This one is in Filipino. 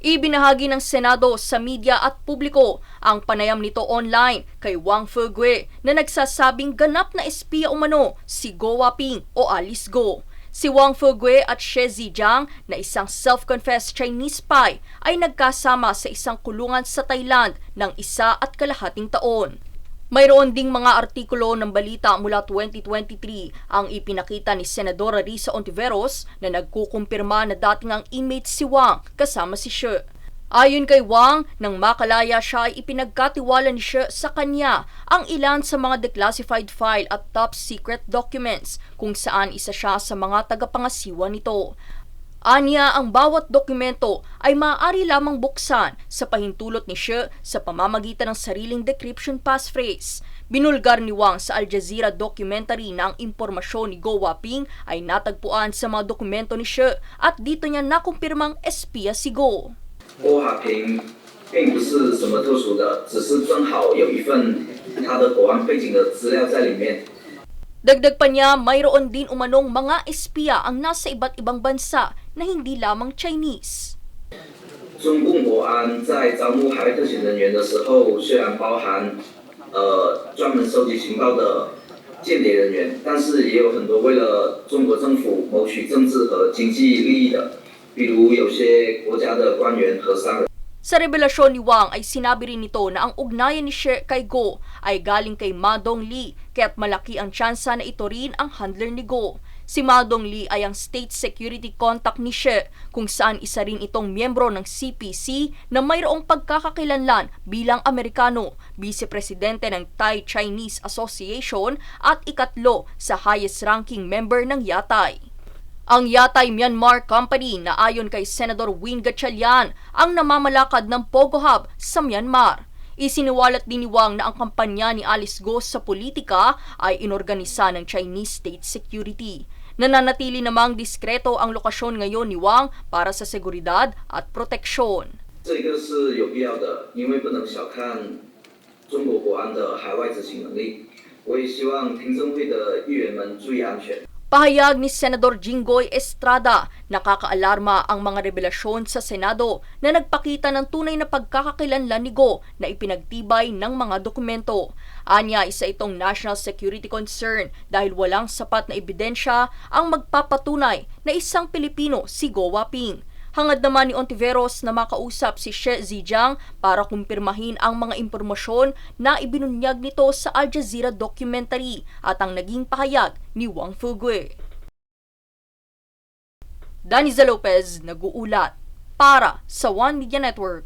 Ibinahagi ng Senado sa media at publiko ang panayam nito online kay Wang Fugue na nagsasabing ganap na espiya umano si Go Waping o Alice Go. Si Wang Fugue at Xie Zhejiang na isang self-confessed Chinese spy ay nagkasama sa isang kulungan sa Thailand ng 1.5 taon. Mayroon ding mga artikulo ng balita mula 2023 ang ipinakita ni Senadora Risa Hontiveros na nagkukumpirma na dating ang inmate si Wang kasama si Xie. Ayon kay Wang, nang makalaya siya ay ipinagkatiwala ni Xie sa kanya ang ilan sa mga declassified file at top secret documents kung saan isa siya sa mga tagapangasiwa nito. Anya, ang bawat dokumento ay maaari lamang buksan sa pahintulot ni Xie sa pamamagitan ng sariling decryption passphrase. Binulgar ni Wang sa Al Jazeera documentary na ang impormasyon ni Go Waping ay natagpuan sa mga dokumento ni Xie at dito niya nakumpirmang espiya si Go. Go Waping 并不是什么特殊的，只是正好有一份他的国安背景的资料在里面。 Dagdag pa niya, mayroon din umanong mga espiya ang nasa iba't ibang bansa na hindi lamang Chinese. 中共国安在招募海外特遣人员的时候，虽然包含专门收集情报的间谍人员，但是也有很多为了中国政府谋取政治和经济利益的，比如有些国家的官员和商人。 Sa revelasyon ni Wang ay sinabi rin nito na ang ugnayan ni Xie kay Go ay galing kay Ma Dongli kaya't malaki ang tsansa na ito rin ang handler ni Go. Si Ma Dongli ay ang state security contact ni Xie kung saan isa rin itong miyembro ng CPC na mayroong pagkakakilanlan bilang Amerikano, vice-presidente ng Thai-Chinese Association at ikatlo sa highest-ranking member ng Yatay. Ang Yatay Myanmar Company na ayon kay Senador Win Gatchalian ang namamalakad ng Pogo Hub sa Myanmar. Isiniwalat din ni Wang na ang kampanya ni Alice Go sa politika ay inorganisa ng Chinese State Security. Nananatili namang diskreto ang lokasyon ngayon ni Wang para sa seguridad at proteksyon. 这个是有必要的，因为不能小看中国国安的海外执行能力。我也希望听证会的议员们注意安全。 Pahayag ni Senador Jinggoy Estrada, nakakaalarma ang mga revelasyon sa Senado na nagpakita ng tunay na pagkakakilanlan ni Go na ipinagtibay ng mga dokumento. Anya, isa itong national security concern dahil walang sapat na ebidensya ang magpapatunay na isang Pilipino si Go Waping. Hangad naman ni Hontiveros na makausap si Xie Zhejiang para kumpirmahin ang mga impormasyon na ibinunyag nito sa Al Jazeera documentary at ang naging pahayag ni Wang Fugue. Daniza Lopez, nag-uulat para sa One Media Network.